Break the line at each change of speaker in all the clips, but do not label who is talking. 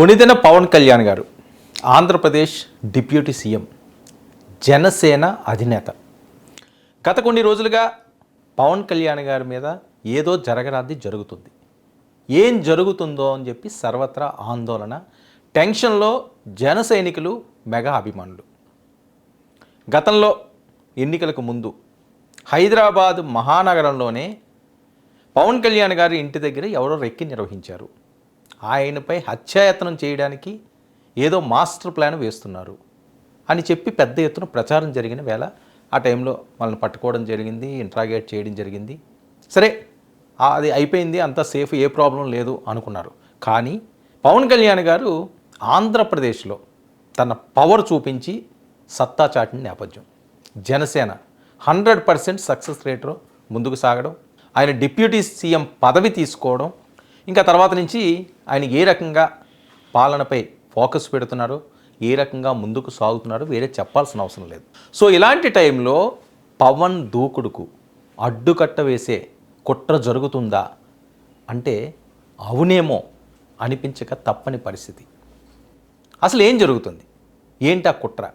కొణిదెల పవన్ కళ్యాణ్ గారు Andhra Pradesh deputy CM, Janasena అధినేత. గత కొన్ని రోజులుగా పవన్ కళ్యాణ్ గారి మీద ఏదో జరగరాది జరుగుతుంది. ఏం జరుగుతుందో అని చెప్పి సర్వత్రా ఆందోళన, టెన్షన్లో జన సైనికులు, మెగా అభిమానులు. గతంలో ఎన్నికలకు ముందు హైదరాబాద్ మహానగరంలోనే పవన్ కళ్యాణ్ గారి ఇంటి దగ్గర ఎవరో రెక్కి నిర్వహించారు. ఆయనపై హత్యాయత్నం చేయడానికి ఏదో మాస్టర్ ప్లాన్ వేస్తున్నారు అని చెప్పి పెద్ద ఎత్తున ప్రచారం జరిగిన వేళ ఆ టైంలో వాళ్ళని పట్టుకోవడం జరిగింది, ఇంట్రాగేట్ చేయడం జరిగింది. సరే, అది అయిపోయింది, అంతా సేఫ్, ఏ ప్రాబ్లం లేదు అనుకున్నారు. కానీ పవన్ కళ్యాణ్ గారు ఆంధ్రప్రదేశ్లో తన పవర్ చూపించి సత్తా చాటిన నేపథ్యం. జనసేన 100% సక్సెస్ రేట్లో ముందుకు సాగడం, ఆయన డిప్యూటీ సీఎం పదవి తీసుకోవడం, ఇంకా తర్వాత నుంచి ఆయన ఏ రకంగా పాలనపై ఫోకస్ పెడుతున్నారో, ఏ రకంగా ముందుకు సాగుతున్నారో వేరే చెప్పాల్సిన అవసరం లేదు. సో ఇలాంటి టైంలో పవన్ దూకుడుకు అడ్డుకట్ట వేసే కుట్ర జరుగుతుందా అంటే అవునేమో అనిపించక తప్పని పరిస్థితి. అసలు ఏం జరుగుతుంది, ఏంటి ఆ కుట్ర?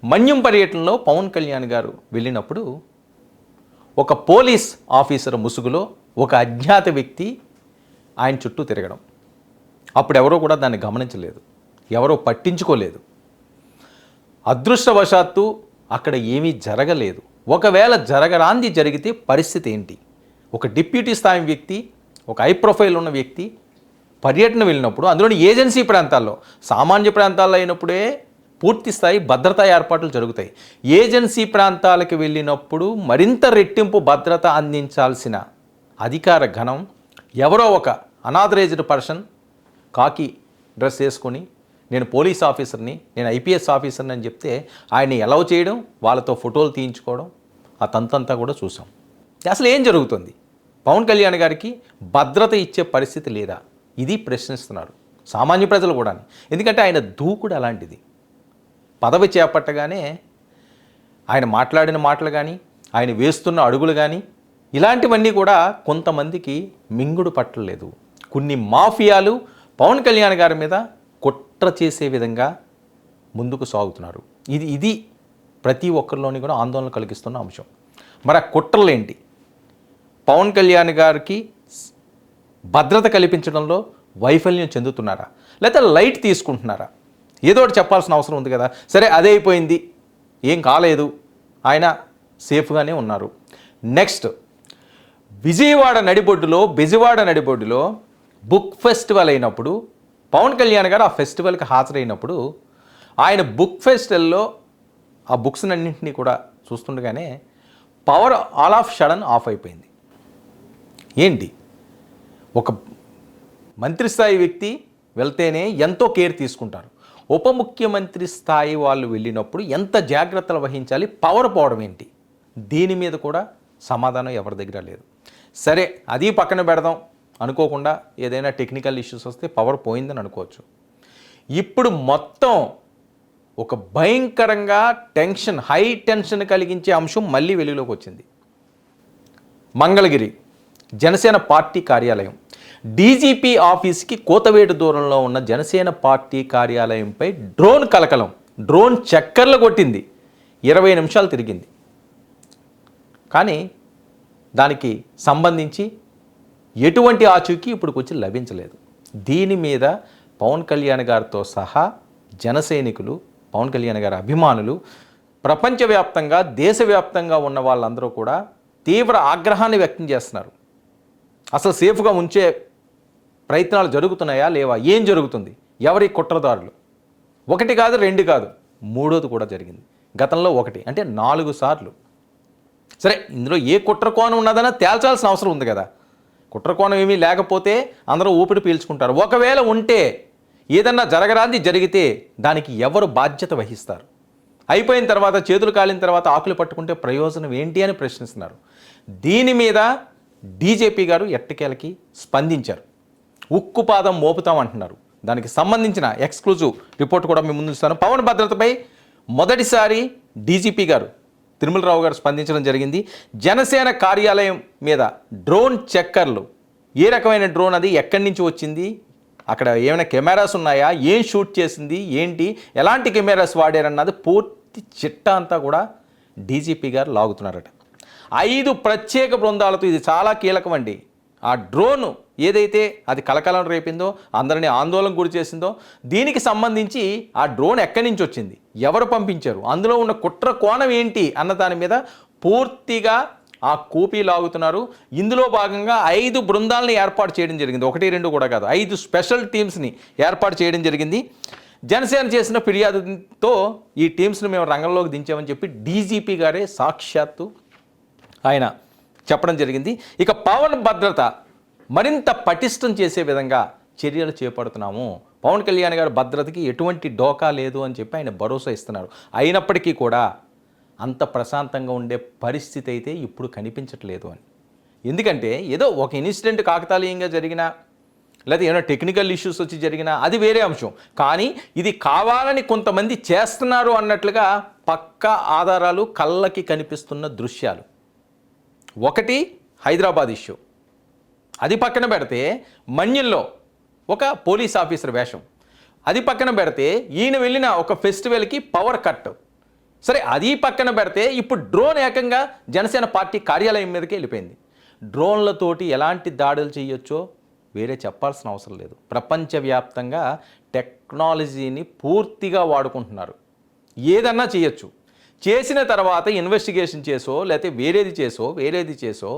మన్యం పర్యటనలో పవన్ కళ్యాణ్ గారు వెళ్ళినప్పుడు ఒక పోలీస్ ఆఫీసర్ ముసుగులో ఒక అజ్ఞాత వ్యక్తి ఆయన చుట్టూ తిరగడం. అప్పుడు ఎవరో కూడా దాన్ని గమనించలేదు, ఎవరో పట్టించుకోలేదు. అదృష్టవశాత్తు అక్కడ ఏమీ జరగలేదు. ఒకవేళ జరగరాంది జరిగితే పరిస్థితి ఏంటి? ఒక డిప్యూటీ స్థాయి వ్యక్తి, ఒక హై ప్రొఫైల్ ఉన్న వ్యక్తి పర్యటన వెళ్ళినప్పుడు, అందులోని ఏజెన్సీ ప్రాంతాల్లో, సామాన్య ప్రాంతాల్లో అయినప్పుడే పూర్తి స్థాయి భద్రతా ఏర్పాట్లు జరుగుతాయి. ఏజెన్సీ ప్రాంతాలకు వెళ్ళినప్పుడు మరింత రెట్టింపు భద్రత అందించాల్సిన అధికార ఘనం ఎవరో ఒక అనాథరైజ్డ్ పర్సన్ కాకి డ్రెస్ వేసుకొని నేను పోలీస్ ఆఫీసర్ని, నేను ఐపీఎస్ ఆఫీసర్ని అని చెప్తే ఆయన్ని అలౌ చేయడం, వాళ్ళతో ఫోటోలు తీయించుకోవడం, ఆ తంతంతా కూడా చూసాం. అసలు ఏం జరుగుతుంది? పవన్ కళ్యాణ్ గారికి భద్రత ఇచ్చే పరిస్థితి లేదా? ఇది ప్రశ్నిస్తున్నారు సామాన్య ప్రజలు కూడా. ఎందుకంటే ఆయన దూకుడు అలాంటిది. పదవి చేపట్టగానే ఆయన మాట్లాడిన మాటలు కానీ, ఆయన వేస్తున్న అడుగులు కానీ, ఇలాంటివన్నీ కూడా కొంతమందికి మింగుడు పట్టలేదు. కొన్ని మాఫియాలు పవన్ కళ్యాణ్ గారి మీద కుట్ర చేసే విధంగా ముందుకు సాగుతున్నారు. ఇది ప్రతి ఒక్కరిలోని కూడా ఆందోళన కలిగిస్తున్న అంశం. మరి ఆ కుట్రలు ఏంటి? పవన్ కళ్యాణ్ గారికి భద్రత కల్పించడంలో వైఫల్యం చెందుతున్నారా, లేదా లైట్ తీసుకుంటున్నారా? ఏదో ఒకటి చెప్పాల్సిన అవసరం ఉంది కదా. సరే, అదే అయిపోయింది, ఏం కాలేదు, ఆయన సేఫ్గానే ఉన్నారు. నెక్స్ట్, బెజవాడ నడిబొడ్డులో బుక్ ఫెస్టివల్ అయినప్పుడు పవన్ కళ్యాణ్ గారు ఆ ఫెస్టివల్కి హాజరైనప్పుడు ఆయన బుక్ ఫెస్టివల్లో ఆ బుక్స్ అన్నింటినీ కూడా చూస్తుండగానే power all of sudden of అయిపోయింది. ఏంటి? ఒక మంత్రి స్థాయి వ్యక్తి వెళ్తేనే ఎంతో కేర్ తీసుకుంటారు. ఉప ముఖ్యమంత్రి స్థాయి వాళ్ళు వెళ్ళినప్పుడు ఎంత జాగ్రత్తలు వహించాలి, పవర్ పోవడం ఏంటి? దీని మీద కూడా సమాధానం ఎవరి దగ్గర లేదు. సరే, అది పక్కన పెడదాం అనుకోకుండా ఏదైనా టెక్నికల్ ఇష్యూస్ వస్తే పవర్ పోయిందని అనుకోవచ్చు. ఇప్పుడు మొత్తం ఒక భయంకరంగా హై టెన్షన్ కలిగించే అంశం మళ్ళీ వెలుగులోకి వచ్చింది. మంగళగిరి జనసేన పార్టీ కార్యాలయం, డీజీపీ ఆఫీస్కి కోతవేటు దూరంలో ఉన్న జనసేన పార్టీ కార్యాలయంపై డ్రోన్ కలకలం, డ్రోన్ చక్కర్లు కొట్టింది. 20 నిమిషాలు తిరిగింది. కానీ దానికి సంబంధించి ఎటువంటి ఆచూకీ ఇప్పుడు వచ్చి లభించలేదు. దీని మీద పవన్ కళ్యాణ్ గారితో సహా జన సైనికులు, పవన్ కళ్యాణ్ గారి అభిమానులు, ప్రపంచవ్యాప్తంగా దేశవ్యాప్తంగా ఉన్న వాళ్ళందరూ కూడా తీవ్ర ఆగ్రహాన్ని వ్యక్తం చేస్తున్నారు. అసలు సేఫ్గా ఉంచే ప్రయత్నాలు జరుగుతున్నాయా లేవా? ఏం జరుగుతుంది? ఎవరి కుట్రదారులు? 1 కాదు, 2 కాదు, 3వది కూడా జరిగింది. గతంలో 1 అంటే 4 సార్లు. సరే, ఇందులో ఏ కుట్రకోణం ఉన్నదన్నా తేల్చాల్సిన అవసరం ఉంది కదా. కుట్రకోణం ఏమీ లేకపోతే అందరూ ఊపిరి పీల్చుకుంటారు. ఒకవేళ ఉంటే, ఏదన్నా జరగరాంది జరిగితే దానికి ఎవరు బాధ్యత వహిస్తారు? అయిపోయిన తర్వాత, చేతులు కాలిన తర్వాత ఆకులు పట్టుకుంటే ప్రయోజనం ఏంటి అని ప్రశ్నిస్తున్నారు. దీని మీద డీజీపీ గారు ఎట్టకేలకి స్పందించారు. ఉక్కుపాదం మోపుతాం అంటున్నారు. దానికి సంబంధించిన ఎక్స్క్లూజివ్ రిపోర్ట్ కూడా మేము ముందు ఇస్తాను. పవన్ భద్రతపై మొదటిసారి డీజీపీ గారు తిరుమలరావు గారు స్పందించడం జరిగింది. జనసేన కార్యాలయం మీద డ్రోన్ చక్కర్లు, ఏ రకమైన డ్రోన్, అది ఎక్కడి నుంచి వచ్చింది, అక్కడ ఏమైనా కెమెరాస్ ఉన్నాయా, ఏం షూట్ చేసింది ఏంటి, ఎలాంటి కెమెరాస్ వాడారన్నది పూర్తి చిట్టా అంతా కూడా డీజీపీ గారు లాగుతున్నారట. 5 ప్రత్యేక బృందాలతో, ఇది చాలా కీలకం అండి. ఆ డ్రోన్ ఏదైతే అది కలకలం రేపిందో, అందరినీ ఆందోళనకు గురి చేసిందో, దీనికి సంబంధించి ఆ డ్రోన్ ఎక్కడి నుంచి వచ్చింది, ఎవరు పంపించారు, అందులో ఉన్న కుట్ర కోణం ఏంటి అన్న దాని మీద పూర్తిగా ఆ కూపీ లాగుతున్నారు. ఇందులో భాగంగా 5 బృందాలని ఏర్పాటు చేయడం జరిగింది. 1, 2 కూడా కాదు, 5 స్పెషల్ టీమ్స్ని ఏర్పాటు చేయడం జరిగింది. జనసేన చేసిన ఫిర్యాదుతో ఈ టీమ్స్ని మేము రంగంలోకి దించామని చెప్పి డీజీపీ గారే సాక్షాత్తు ఆయన చెప్పడం జరిగింది. ఇక పవన్ భద్రత మరింత పటిష్టం చేసే విధంగా చర్యలు చేపడుతున్నాము, పవన్ కళ్యాణ్ గారి భద్రతకి ఎటువంటి డోకా లేదు అని చెప్పి ఆయన భరోసా ఇస్తున్నారు. అయినప్పటికీ కూడా అంత ప్రశాంతంగా ఉండే పరిస్థితి అయితే ఇప్పుడు కనిపించట్లేదు అని. ఎందుకంటే ఏదో ఒక ఇన్సిడెంట్ కాకతాళీయంగా జరిగినా, లేదా ఏమైనా టెక్నికల్ ఇష్యూస్ వచ్చి జరిగినా అది వేరే అంశం. కానీ ఇది కావాలని కొంతమంది చేస్తున్నారు అన్నట్లుగా పక్కా ఆధారాలు కళ్ళకి కనిపిస్తున్న దృశ్యాలు. ఒకటి హైదరాబాద్ ఇష్యూ, అది పక్కన పెడితే మన్యంలో ఒక పోలీస్ ఆఫీసర్ వేషం, అది పక్కన పెడితే ఈయన వెళ్ళిన ఒక ఫెస్టివల్కి పవర్ కట్, సరే అది పక్కన పెడితే ఇప్పుడు డ్రోన్ ఏకంగా జనసేన పార్టీ కార్యాలయం మీదకి వెళ్ళిపోయింది. డ్రోన్లతోటి ఎలాంటి దాడులు చేయొచ్చో వేరే చెప్పాల్సిన అవసరం లేదు. ప్రపంచవ్యాప్తంగా టెక్నాలజీని పూర్తిగా వాడుకుంటున్నారు, ఏదన్నా చేయొచ్చు. చేసిన తర్వాత ఇన్వెస్టిగేషన్ చేసో, లేకపోతే వేరేది చేసో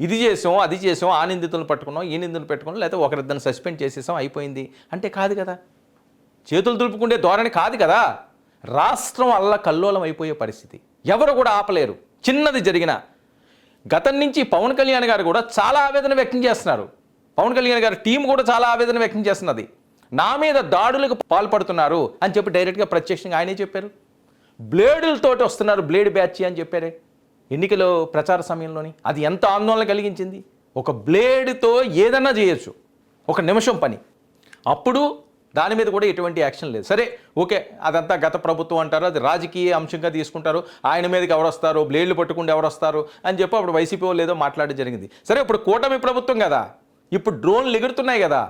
ఇది చేసాం అది చేసాం, ఆ నిందితులను పట్టుకున్నాం ఈ నిందితులను పెట్టుకున్నాం, లేకపోతే ఒకరిద్దరిని సస్పెండ్ చేసేసాం అయిపోయింది అంటే కాదు కదా. చేతులు దులుపుకుండే ధోరణి కాదు కదా. రాష్ట్రం అల్లకల్లోలం అయిపోయే పరిస్థితి, ఎవరు కూడా ఆపలేరు. చిన్నది జరిగిన గతం నుంచి పవన్ కళ్యాణ్ గారు కూడా చాలా ఆవేదన వ్యక్తం చేస్తున్నారు. పవన్ కళ్యాణ్ గారి టీం కూడా చాలా ఆవేదన వ్యక్తం చేస్తున్నది. నా మీద దాడులకు పాల్పడుతున్నారు అని చెప్పి డైరెక్ట్గా ప్రత్యక్షంగా ఆయనే చెప్పారు. బ్లేడులతోటి వస్తున్నారు, బ్లేడ్ బ్యాచ్ అని చెప్పారే ఎన్నికల ప్రచార సమయంలోని. అది ఎంత ఆందోళన కలిగించింది. ఒక బ్లేడ్తో ఏదన్నా చేయొచ్చు, ఒక నిమిషం పని. అప్పుడు దాని మీద కూడా ఎటువంటి యాక్షన్ లేదు. సరే ఓకే, అదంతా గత ప్రభుత్వం అంటారు, అది రాజకీయ అంశంగా తీసుకుంటారు. ఆయన మీదకి ఎవరు వస్తారు, బ్లేడ్లు పట్టుకుంటే ఎవరు వస్తారు అని చెప్పి అప్పుడు వైసీపీ వాళ్ళు ఏదో మాట్లాడడం జరిగింది. సరే ఇప్పుడు కూటమి ప్రభుత్వం కదా, ఇప్పుడు డ్రోన్లు ఎగురుతున్నాయి కదా,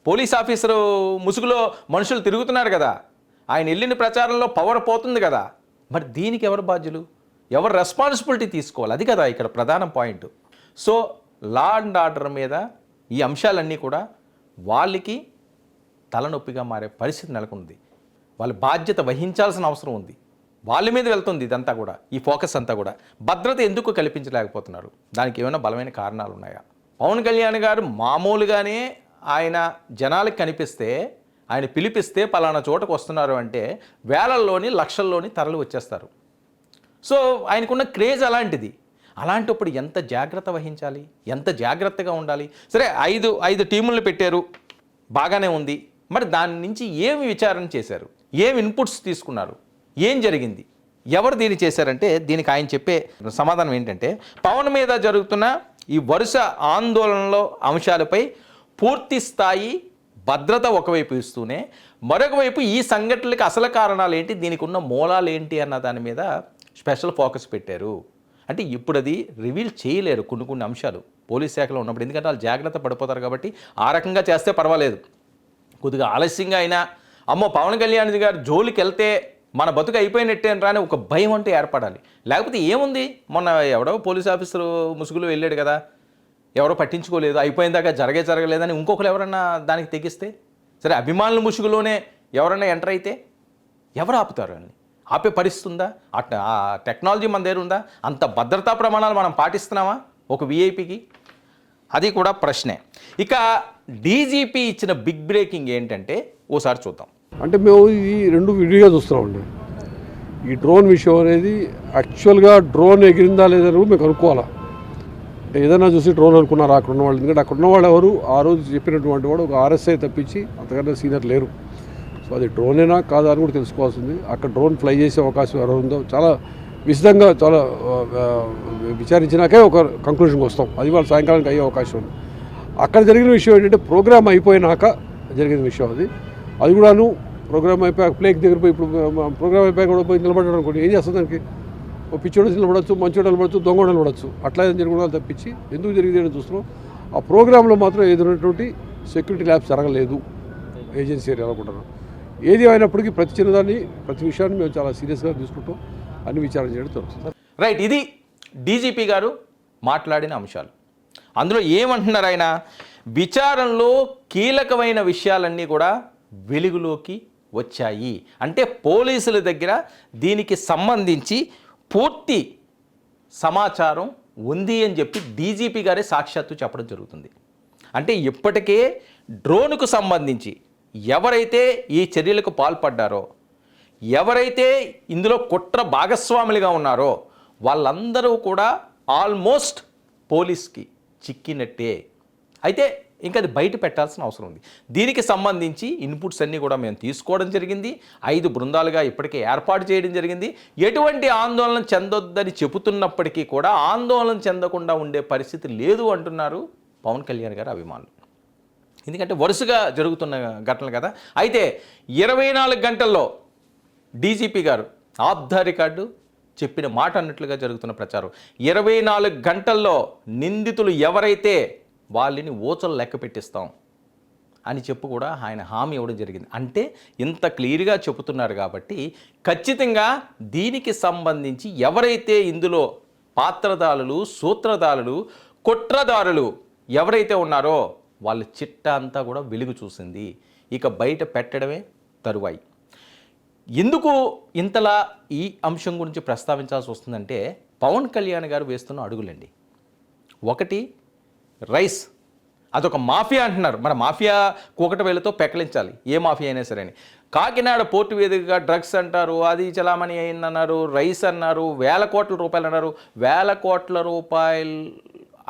పోలీస్ ఆఫీసరు ముసుగులో మనుషులు తిరుగుతున్నారు కదా, ఆయన వెళ్ళిన ప్రచారంలో పవర్ పోతుంది కదా. మరి దీనికి ఎవరు బాధ్యులు, ఎవరు రెస్పాన్సిబిలిటీ తీసుకోవాలి, అది కదా ఇక్కడ ప్రధాన point. So law and order మీద ఈ అంశాలన్నీ కూడా వాళ్ళకి తలనొప్పిగా మారే పరిస్థితి నెలకొంది. వాళ్ళ బాధ్యత వహించాల్సిన అవసరం ఉంది. వాళ్ళ మీద వెళ్తుంది ఇదంతా కూడా, ఈ ఫోకస్ అంతా కూడా. భద్రత ఎందుకు కల్పించలేకపోతున్నారు, దానికి ఏమైనా బలమైన కారణాలు ఉన్నాయా? పవన్ కళ్యాణ్ గారు మామూలుగానే ఆయన జనాలకు కనిపిస్తే, ఆయన పిలిపిస్తే పలానా చోటకు వస్తున్నారు అంటే వేలల్లోని లక్షల్లోని తరలి వచ్చేస్తారు. సో ఆయనకున్న క్రేజ్ అలాంటిది. అలాంటప్పుడు ఎంత జాగ్రత్త వహించాలి, ఎంత జాగ్రత్తగా ఉండాలి. సరే ఐదు టీములను పెట్టారు, బాగానే ఉంది. మరి దాని నుంచి ఏమి విచారణ చేశారు, ఏమి ఇన్పుట్స్ తీసుకున్నారు, ఏం జరిగింది, ఎవరు దీన్ని చేశారంటే దీనికి ఆయన చెప్పే సమాధానం ఏంటంటే, పవన్ మీద జరుగుతున్న ఈ వరుస ఆందోళనలో అంశాలపై పూర్తి స్థాయి భద్రత ఒకవైపు ఇస్తూనే, మరొక వైపు ఈ సంఘటనలకు అసలు కారణాలు ఏంటి, దీనికి ఉన్న మూలాలు ఏంటి అన్న దాని మీద స్పెషల్ ఫోకస్ పెట్టారు. అంటే ఇప్పుడు అది రివీల్ చేయలేరు కొన్ని అంశాలు పోలీస్ శాఖలో ఉన్నప్పుడు, ఎందుకంటే వాళ్ళు జాగ్రత్త పడిపోతారు కాబట్టి. ఆ రకంగా చేస్తే పర్వాలేదు, కొద్దిగా ఆలస్యంగా అయినా అమ్మో పవన్ కళ్యాణ్ గారు జోలికి వెళ్తే మన బతుకు అయిపోయినట్టే అని ఒక భయం అంటూ ఏర్పడాలి. లేకపోతే ఏముంది, మొన్న ఎవడో పోలీస్ ఆఫీసరు ముసుగులో వెళ్ళాడు కదా, ఎవరో పట్టించుకోలేదు, అయిపోయిందాకా జరగలేదని ఇంకొకరు ఎవరన్నా దానికి తెగిస్తే, సరే అభిమానుల ముసుగులోనే ఎవరన్నా ఎంటర్ అయితే ఎవరు ఆపుతారు అని ఆపే పరిస్థితి ఉందా? ఆ టెక్నాలజీ మన దగ్గర ఉందా? అంత భద్రతా ప్రమాణాలు మనం పాటిస్తున్నామా ఒక విఐపికి? అది కూడా ప్రశ్నే. ఇక డీజీపీ ఇచ్చిన బిగ్ బ్రేకింగ్ ఏంటంటే ఓసారి చూద్దాం.
అంటే మేము ఈ రెండు విడిగా చూస్తున్నామండి. ఈ డ్రోన్ విషయం అనేది యాక్చువల్గా డ్రోన్ ఎగిరిందా లేదా మేము కనుక్కోవాలా. అంటే ఏదైనా చూసి డ్రోన్ అనుకున్నారు అక్కడ ఉన్న వాళ్ళు, ఎందుకంటే అక్కడ ఉన్న వాళ్ళు ఎవరు ఆ రోజు చెప్పినటువంటి వాడు ఒక ఆర్ఎస్ఐ తప్పించి అంతకన్నా సీనియర్ లేరు. సో అది డ్రోనేనా కాదా అని కూడా తెలుసుకోవాల్సింది. అక్కడ డ్రోన్ ఫ్లై చేసే అవకాశం ఎవరు ఉందో చాలా విశదంగా చాలా విచారించినాకే ఒక కంక్లూషన్కి వస్తాం. అది వాళ్ళ సాయంకాలానికి అయ్యే అవకాశం ఉంది. అక్కడ జరిగిన విషయం ఏంటంటే ప్రోగ్రామ్ అయిపోయినాక జరిగిన విషయం అది కూడాను. ప్రోగ్రామ్ అయిపోయాక ప్లేక్ దగ్గర పోయి, ఇప్పుడు ప్రోగ్రామ్ అయిపోయాక కూడా పోయి నిలబడ్డాడు అనుకోండి, ఏం చేస్తుంది దానికి? ఓ పిచ్చోడు నిలబడచ్చు, మంచోడు నిలబడచ్చు, దొంగ నిలబడచ్చు. అట్లా ఏదైనా జరగడం తప్పించి ఎందుకు జరిగింది అని చూస్తున్నాం. ఆ ప్రోగ్రాంలో మాత్రం ఏదైనటువంటి సెక్యూరిటీ ల్యాబ్స్ జరగలేదు. ఏజెన్సీ ఏరియా అనుకుంటాను. ఏది అయినప్పటికీ ప్రతి చిన్నదాన్ని ప్రతి విషయాన్ని మేము చాలా సీరియస్గా తీసుకుంటాం, అన్ని విచారణ చేయడం జరుగుతుంది.
రైట్, ఇది డీజీపీ గారు మాట్లాడిన అంశాలు. అందులో ఏమంటున్నారు ఆయన, విచారణలో కీలకమైన విషయాలన్నీ కూడా వెలుగులోకి వచ్చాయి. అంటే పోలీసుల దగ్గర దీనికి సంబంధించి పూర్తి సమాచారం ఉంది అని చెప్పి డీజీపీ గారే సాక్షాత్తు చెప్పడం జరుగుతుంది. అంటే ఇప్పటికే డ్రోన్కు సంబంధించి ఎవరైతే ఈ చర్యలకు పాల్పడ్డారో, ఎవరైతే ఇందులో కుట్ర భాగస్వాములుగా ఉన్నారో వాళ్ళందరూ కూడా ఆల్మోస్ట్ పోలీస్కి చిక్కినట్టే. అయితే ఇంకా అది బయట పెట్టాల్సిన అవసరం ఉంది. దీనికి సంబంధించి ఇన్పుట్స్ అన్నీ కూడా మేము తీసుకోవడం జరిగింది. 5 బృందాలుగా ఇప్పటికే ఏర్పాటు చేయడం జరిగింది. ఎటువంటి ఆందోళన చెందొద్దని చెబుతున్నప్పటికీ కూడా ఆందోళన చెందకుండా ఉండే పరిస్థితి లేదు అంటున్నారు పవన్ కళ్యాణ్ గారి అభిమానులు. ఎందుకంటే వరుసగా జరుగుతున్న ఘటనలు కదా. అయితే 24 గంటల్లో డీజీపీ గారు ఆఫ్ ద రికార్డు చెప్పిన మాట అన్నట్లుగా జరుగుతున్న ప్రచారం. 24 గంటల్లో నిందితులు ఎవరైతే వాళ్ళని ఓచలు లెక్క పెట్టిస్తాం అని చెప్పు కూడా ఆయన హామీ ఇవ్వడం జరిగింది. అంటే ఇంత క్లియర్గా చెబుతున్నారు కాబట్టి ఖచ్చితంగా దీనికి సంబంధించి ఎవరైతే ఇందులో పాత్రదారులు, సూత్రధారులు, కుట్రదారులు ఎవరైతే ఉన్నారో వాళ్ళ చిట్టా అంతా కూడా వెలుగు చూసింది. ఇక బయట పెట్టడమే తరువాయి. ఎందుకు ఇంతలా ఈ అంశం గురించి ప్రస్తావించాల్సి వస్తుందంటే పవన్ కళ్యాణ్ గారు వేస్తున్న అడుగులండి. ఒకటి, రైస్, అదొక మాఫియా అంటున్నారు. మన మాఫియా కూకట వేలతో పెకలించాలి, ఏ మాఫియా అయినా సరే అని. కాకినాడ పోర్టు వేదికగా డ్రగ్స్ అంటారు, అది చలామణి అయిందన్నారు, రైస్ అన్నారు, వేల కోట్ల రూపాయలు అన్నారు. వేల కోట్ల రూపాయలు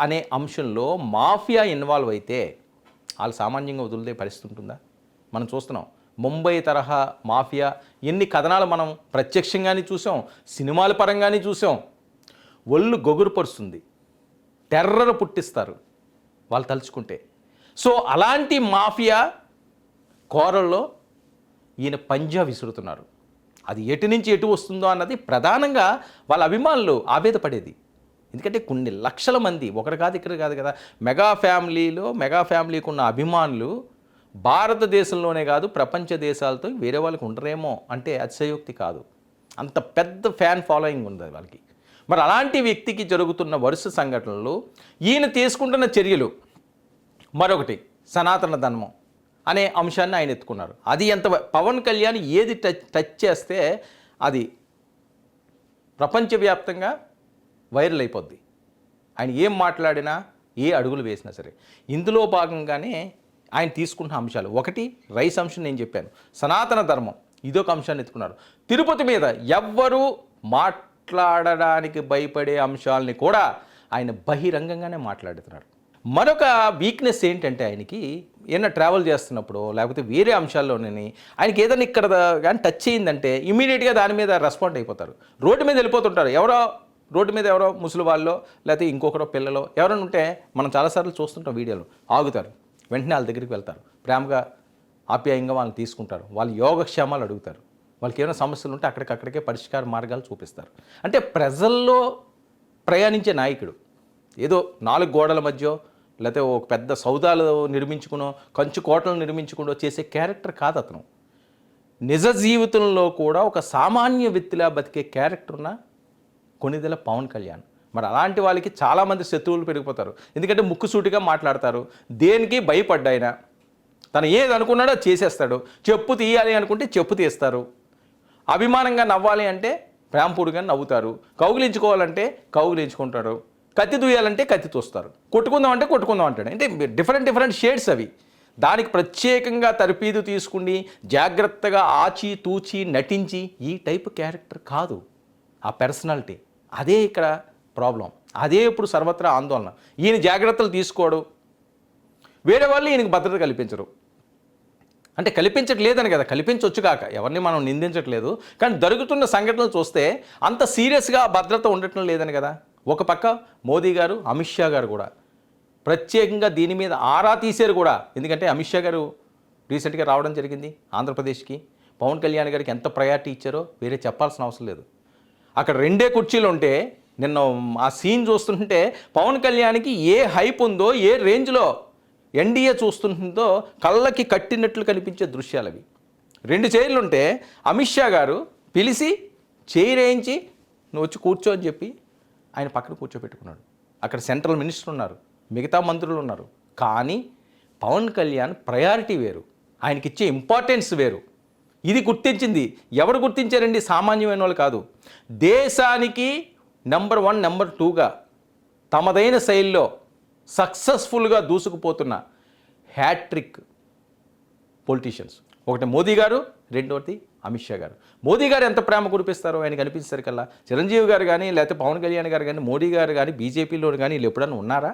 అనే అంశంలో మాఫియా ఇన్వాల్వ్ అయితే వాళ్ళు సామాన్యంగా వదిలితే పరిస్థితి ఉంటుందా? మనం చూస్తున్నాం ముంబై తరహా మాఫియా ఎన్ని కథనాలు మనం ప్రత్యక్షంగానే చూసాం, సినిమాల పరంగానే చూసాం. ఒళ్ళు గొగురుపరుస్తుంది, టెర్రర్ పుట్టిస్తారు వాళ్ళు తలుచుకుంటే. సో అలాంటి మాఫియా కోరల్లో ఈయన పంజా విసురుతున్నారు. అది ఎటు నుంచి ఎటు వస్తుందో అన్నది ప్రధానంగా వాళ్ళ అభిమానులు ఆవేదపడేది. ఎందుకంటే కొన్ని లక్షల మంది, ఒకటి కాదు ఇక్కడ కాదు కదా, మెగా ఫ్యామిలీకి ఉన్న అభిమానులు భారతదేశంలోనే కాదు ప్రపంచ దేశాలతో వేరే వాళ్ళకి ఉండరేమో అంటే అతిశయోక్తి కాదు. అంత పెద్ద ఫ్యాన్ ఫాలోయింగ్ ఉంది వాళ్ళకి. మరి అలాంటి వ్యక్తికి జరుగుతున్న వరుస సంఘటనలు, ఈయన తీసుకుంటున్న చర్యలు, మరొకటి సనాతన ధర్మం అనే అంశాన్ని ఆయన ఎత్తుకున్నారు. అది ఎంత పవన్ కళ్యాణ్ ఏది టచ్ చేస్తే అది ప్రపంచవ్యాప్తంగా వైరల్ అయిపోద్ది. ఆయన ఏం మాట్లాడినా, ఏ అడుగులు వేసినా సరే. ఇందులో భాగంగానే ఆయన తీసుకుంటున్న అంశాలు, ఒకటి రైస్ అంశం నేను చెప్పాను, సనాతన ధర్మం ఇదొక అంశాన్ని ఎత్తుకున్నారు. తిరుపతి మీద ఎవ్వరూ మాట్లాడడానికి భయపడే అంశాలని కూడా ఆయన బహిరంగంగానే మాట్లాడుతున్నారు. మరొక వీక్నెస్ ఏంటంటే ఆయనకి ఏదైనా ట్రావెల్ చేస్తున్నప్పుడు లేకపోతే వేరే అంశాల్లోనే ఆయనకి ఏదైనా ఇక్కడ కానీ టచ్ అయ్యిందంటే ఇమీడియట్గా దాని మీద రెస్పాండ్ అయిపోతారు. రోడ్డు మీద వెళ్ళిపోతుంటారు. రోడ్డు మీద ఎవరో ముసలి వాళ్ళో లేకపోతే ఇంకొకరో పిల్లలో ఎవరైనా ఉంటే మనం చాలాసార్లు చూస్తుంటాం వీడియోలు, ఆగుతారు, వెంటనే వాళ్ళ దగ్గరికి వెళ్తారు, ప్రేమగా ఆప్యాయంగా వాళ్ళని తీసుకుంటారు, వాళ్ళ యోగక్షేమాలు అడుగుతారు, వాళ్ళకి ఏమైనా సమస్యలు ఉంటే అక్కడికక్కడికే పరిష్కార మార్గాలు చూపిస్తారు. అంటే ప్రజల్లో ప్రయాణించే నాయకుడు. ఏదో 4 గోడల మధ్య లేకపోతే ఒక పెద్ద సౌదాలు నిర్మించుకునో కంచు కోటలు నిర్మించుకునో చేసే క్యారెక్టర్ కాదు అతను. నిజ జీవితంలో కూడా ఒక సామాన్య వ్యక్తిలా బతికే క్యారెక్టర్ ఉన్న కొణిదెల పవన్ కళ్యాణ్. మరి అలాంటి వాళ్ళకి చాలామంది శత్రువులు పెరిగిపోతారు. ఎందుకంటే ముక్కుసూటిగా మాట్లాడతారు, దేనికి భయపడ్డాయన, తను ఏది అనుకున్నాడో చేసేస్తాడు. చెప్పు తీయాలి అనుకుంటే చెప్పు తీస్తారు, అభిమానంగా నవ్వాలి అంటే ప్రేమపూడిగా నవ్వుతారు, కౌగిలించుకోవాలంటే కౌగిలించుకుంటారు, కత్తి దూయాలంటే కత్తి తోస్తారు, కొట్టుకుందాం అంటే కొట్టుకుందాం అంటాడు. అంటే డిఫరెంట్ షేడ్స్ అవి. దానికి ప్రత్యేకంగా తరపీదు తీసుకుని జాగ్రత్తగా ఆచి తూచి నటించి ఈ టైపు క్యారెక్టర్ కాదు ఆ పర్సనాలిటీ. అదే ఇక్కడ ప్రాబ్లం, అదే ఇప్పుడు సర్వత్రా ఆందోళన. ఈయన జాగ్రత్తలు తీసుకోడు, వేరే వాళ్ళు ఈయనకు భద్రత కల్పించరు. అంటే కల్పించట్లేదని కదా, కల్పించవచ్చు కాక, ఎవరిని మనం నిందించట్లేదు. కానీ జరుగుతున్న సంఘటనలు చూస్తే అంత సీరియస్గా భద్రత ఉండటం లేదని కదా. ఒక పక్క మోదీ గారు, అమిత్ షా గారు కూడా ప్రత్యేకంగా దీని మీద ఆరా తీశారు కూడా. ఎందుకంటే అమిత్ షా గారు రీసెంట్గా రావడం జరిగింది ఆంధ్రప్రదేశ్కి. పవన్ కళ్యాణ్ గారికి ఎంత ప్రయారిటీ ఇచ్చారో వేరే చెప్పాల్సిన అవసరం లేదు. అక్కడ 2 కుర్చీలు ఉంటే నిన్న ఆ సీన్ చూస్తుంటే పవన్ కళ్యాణ్కి ఏ హైప్ ఉందో, ఏ రేంజ్లో ఎన్డీఏ చూస్తుందో కళ్ళకి కట్టినట్లు కనిపించే దృశ్యాలు అవి. 2 చైర్లు ఉంటే అమిత్ షా గారు పిలిచి చైర్ వేయించి నువ్వు వచ్చి కూర్చో అని చెప్పి ఆయన పక్కన కూర్చోబెట్టుకున్నాడు. అక్కడ సెంట్రల్ మినిస్టర్ ఉన్నారు, మిగతా మంత్రులు ఉన్నారు. కానీ పవన్ కళ్యాణ్ ప్రయారిటీ వేరు, ఆయనకి ఇచ్చే ఇంపార్టెన్స్ వేరు. ఇది గుర్తించింది ఎవరు గుర్తించారండి? సామాన్యమైన వాళ్ళు కాదు. దేశానికి నెంబర్ 1 నెంబర్ 2గా తమదైన శైలిలో సక్సెస్ఫుల్గా దూసుకుపోతున్న హ్యాట్రిక్ పొలిటీషియన్స్. ఒకటి మోదీ గారు, రెండవది అమిత్ షా గారు. మోదీ గారు ఎంత ప్రేమ కురిపిస్తారో ఆయనకు అనిపించేసరికల్లా చిరంజీవి గారు కానీ లేకపోతే పవన్ కళ్యాణ్ గారు కానీ మోడీ గారు కానీ బీజేపీలో కానీ వీళ్ళు ఎప్పుడన్నా ఉన్నారా?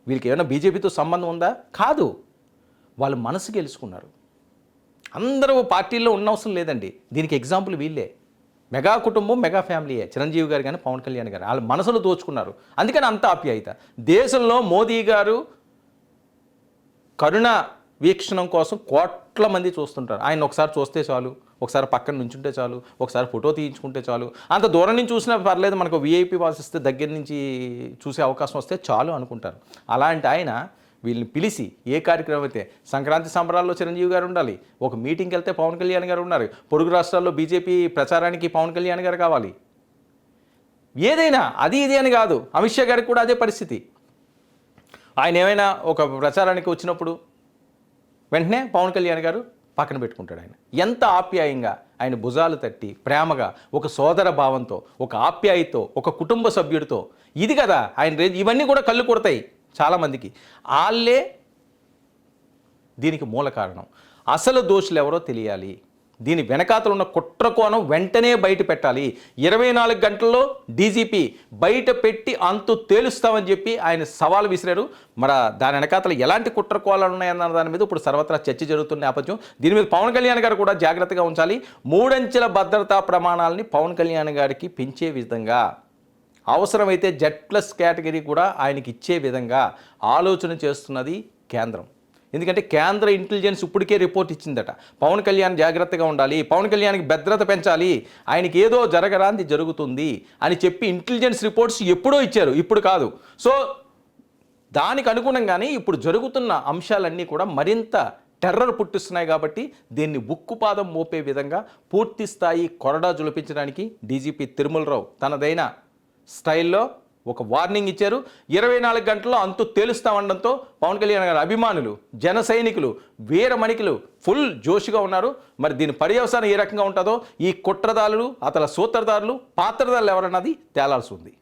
వీళ్ళకి ఏమైనా బీజేపీతో సంబంధం ఉందా? కాదు. వాళ్ళు మనసు గెలుచుకున్నారు. అందరూ పార్టీల్లో ఉన్నవసరం లేదండి. దీనికి ఎగ్జాంపుల్ వీళ్ళే. మెగా కుటుంబం, మెగా ఫ్యామిలీయే. చిరంజీవి గారు కానీ పవన్ కళ్యాణ్ గారు వాళ్ళ మనసులు దోచుకున్నారు. అందుకని అంత ఆప్యాయత. దేశంలో మోదీ గారు కరుణ వీక్షణం కోసం కోట్ల మంది చూస్తుంటారు. ఆయన ఒకసారి చూస్తే చాలు, ఒకసారి పక్కన నుంచుంటే చాలు, ఒకసారి ఫోటో తీయించుకుంటే చాలు, అంత దూరం నుంచి చూసినా పర్లేదు, మనకు వీఐపీ పాస్ ఇస్తే దగ్గర నుంచి చూసే అవకాశం వస్తే చాలు అనుకుంటారు. అలాంటి ఆయన వీళ్ళని పిలిచి ఏ కార్యక్రమం అయితే సంక్రాంతి సంబరాల్లో చిరంజీవి గారు ఉండాలి, ఒక మీటింగ్కి వెళ్తే పవన్ కళ్యాణ్ గారు ఉన్నారు, పొరుగు రాష్ట్రాల్లో బీజేపీ ప్రచారానికి పవన్ కళ్యాణ్ గారు కావాలి, ఏదైనా అది ఇది అని కాదు. అమిత్ షా గారికి కూడా అదే పరిస్థితి. ఆయన ఏమైనా ఒక ప్రచారానికి వచ్చినప్పుడు వెంటనే పవన్ కళ్యాణ్ గారు పక్కన పెట్టుకుంటాడు. ఆయన ఎంత ఆప్యాయంగా ఆయన భుజాలు తట్టి ప్రేమగా ఒక సోదర భావంతో, ఒక ఆప్యాయతో, ఒక కుటుంబ సభ్యుడితో, ఇది కదా ఆయన. ఇవన్నీ కూడా కళ్ళు కొడతాయి చాలామందికి. వాళ్ళే దీనికి మూల కారణం. అసలు దోషులు ఎవరో తెలియాలి. దీని వెనకాతలు ఉన్న కుట్ర కోణం వెంటనే బయట పెట్టాలి. 24 గంటల్లో డీజీపీ బయట పెట్టి అంతు తేలుస్తామని చెప్పి ఆయన సవాల్ విసిరారు. మరి దాని వెనకాతలు ఎలాంటి కుట్ర కోణాలు ఉన్నాయన్న దాని మీద ఇప్పుడు సర్వత్రా చర్చ జరుగుతున్న నేపథ్యం. దీని మీద పవన్ కళ్యాణ్ గారు కూడా జాగ్రత్తగా ఉంచాలి. 3 అంచెల భద్రతా ప్రమాణాలని పవన్ కళ్యాణ్ గారికి పెంచే విధంగా, అవసరమైతే Z+ కేటగిరీ కూడా ఆయనకి ఇచ్చే విధంగా ఆలోచన చేస్తున్నది కేంద్రం. ఎందుకంటే కేంద్ర ఇంటెలిజెన్స్ ఇప్పటికే రిపోర్ట్ ఇచ్చిందట, పవన్ కళ్యాణ్ జాగ్రత్తగా ఉండాలి, పవన్ కళ్యాణ్కి భద్రత పెంచాలి, ఆయనకి ఏదో జరగరాంది జరుగుతుంది అని చెప్పి ఇంటెలిజెన్స్ రిపోర్ట్స్ ఎప్పుడో ఇచ్చారు, ఇప్పుడు కాదు. సో దానికి అనుగుణంగానే ఇప్పుడు జరుగుతున్న అంశాలన్నీ కూడా మరింత టెర్రర్ పుట్టిస్తున్నాయి. కాబట్టి దీన్ని ఉక్కుపాదం మోపే విధంగా పూర్తి స్థాయి కొరడా జులిపించడానికి డీజీపీ తిరుమలరావు తనదైన స్టైల్లో ఒక వార్నింగ్ ఇచ్చారు. 24 గంటల్లో అంతు తేలుస్తామనడంతో పవన్ కళ్యాణ్ గారి అభిమానులు, జన సైనికులు, వీరమణికులు ఫుల్ జోష్గా ఉన్నారు. మరి దీని పర్యవసానం ఏ రకంగా ఉంటుందో, ఈ కుట్రదారులు, అతల సూత్రధారులు, పాత్రధారులు ఎవరన్నది తేలాల్సి ఉంది.